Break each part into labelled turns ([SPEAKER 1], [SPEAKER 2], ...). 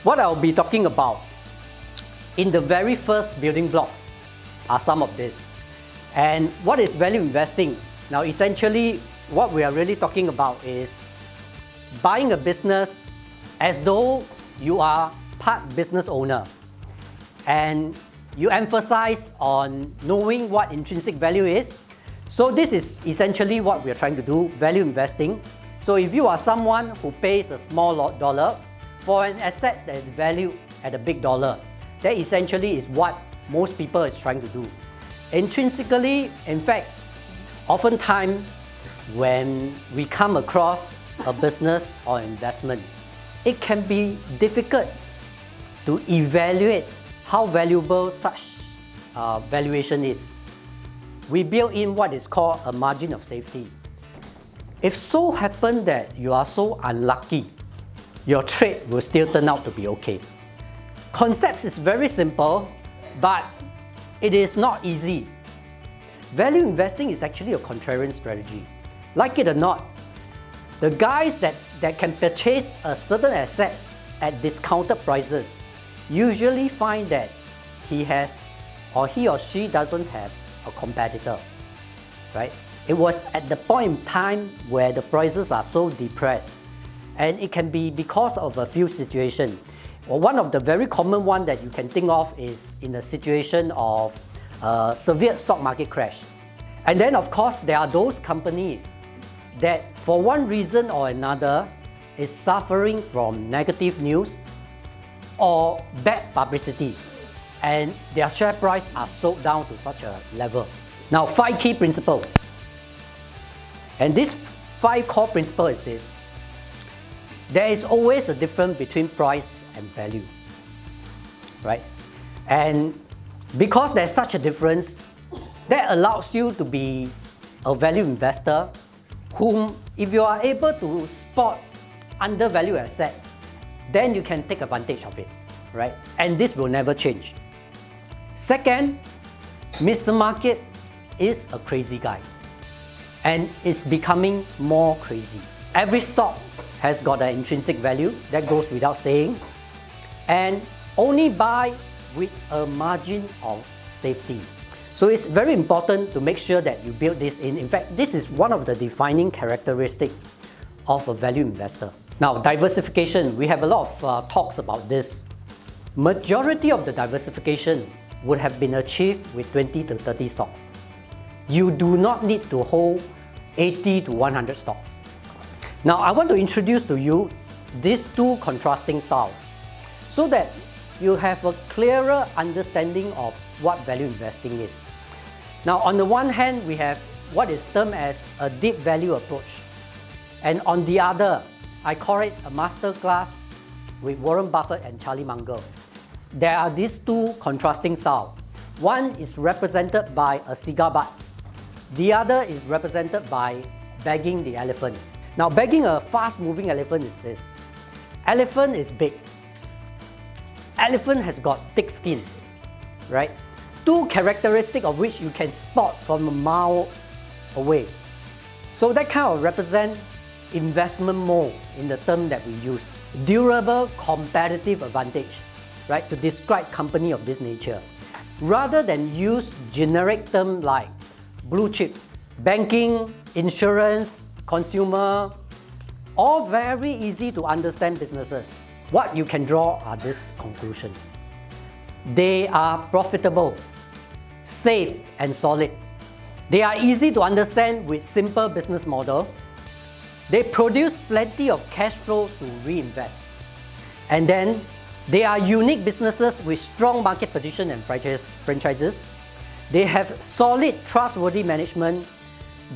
[SPEAKER 1] What I'll be talking about in the very first building blocks are some of this. And what is value investing? Now, essentially, what we are really talking about is buying a business as though you are part business owner. And you emphasize on knowing what intrinsic value is. So this is essentially what we are trying to do, value investing. So if you are someone who pays a small dollar for an asset that is valued at a big dollar, that essentially is what most people is trying to do. Intrinsically, in fact, oftentimes when we come across a business or investment, it can be difficult to evaluate how valuable such valuation is. We build in what is called a margin of safety. If so happen that you are so unlucky, your trade will still turn out to be okay. Concepts is very simple, but it is not easy. Value investing is actually a contrarian strategy. Like it or not, the guys that can purchase a certain assets at discounted prices usually find that he or she doesn't have a competitor, right? It was at the point in time where the prices are so depressed, and it can be because of a few situations. Well, one of the very common one that you can think of is in a situation of severe stock market crash. And then of course there are those companies that for one reason or another is suffering from negative news or bad publicity, and their share price are sold down to such a level. Now, 5 key principles. And this 5 core principle is this. There is always a difference between price and value, right? And because there's such a difference, that allows you to be a value investor whom, if you are able to spot undervalued assets, then you can take advantage of it, right? And this will never change. Second, Mr. Market is a crazy guy, and it's becoming more crazy. Every stock has got an intrinsic value, that goes without saying, and only buy with a margin of safety. So it's very important to make sure that you build this in. In fact, this is one of the defining characteristics of a value investor. Now, diversification, we have a lot of talks about this. Majority of the diversification would have been achieved with 20 to 30 stocks. You do not need to hold 80 to 100 stocks. Now, I want to introduce to you these 2 contrasting styles so that you have a clearer understanding of what value investing is. Now, on the one hand, we have what is termed as a deep value approach. And on the other, I call it a master class with Warren Buffett and Charlie Munger. There are these 2 contrasting styles. One is represented by a cigar butt. The other is represented by bagging the elephant. Now, bagging a fast-moving elephant is this. Elephant is big. Elephant has got thick skin, right? 2 characteristics of which you can spot from a mile away. So that kind of represents investment mode in the term that we use. Durable competitive advantage, right, to describe company of this nature. Rather than use generic terms like blue chip, banking, insurance, consumer, all very easy to understand businesses. What you can draw are this conclusion. They are profitable, safe and solid. They are easy to understand with simple business model. They produce plenty of cash flow to reinvest. And then they are unique businesses with strong market position and franchises. They have solid, trustworthy management.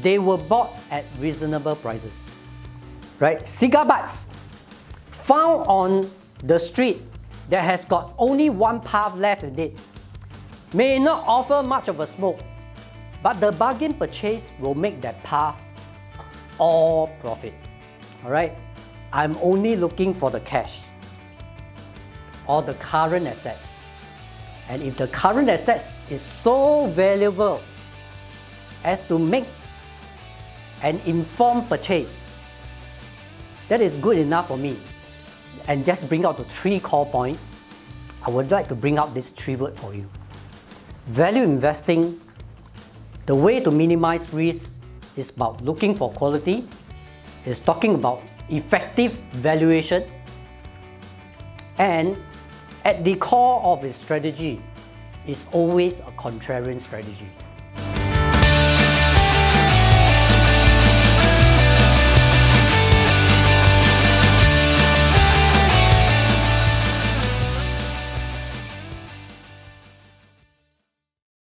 [SPEAKER 1] They were bought at reasonable prices, right? Cigar butts found on the street that has got only one puff left in it may not offer much of a smoke, but the bargain purchase will make that puff all profit. All right? I'm only looking for the cash or the current assets. And if the current assets is so valuable as to make an informed purchase, that is good enough for me. and just bring out the 3 core points, I would like to bring out this 3 words for you. Value investing, the way to minimize risk is about looking for quality, is talking about effective valuation, and at the core of its strategy is always a contrarian strategy.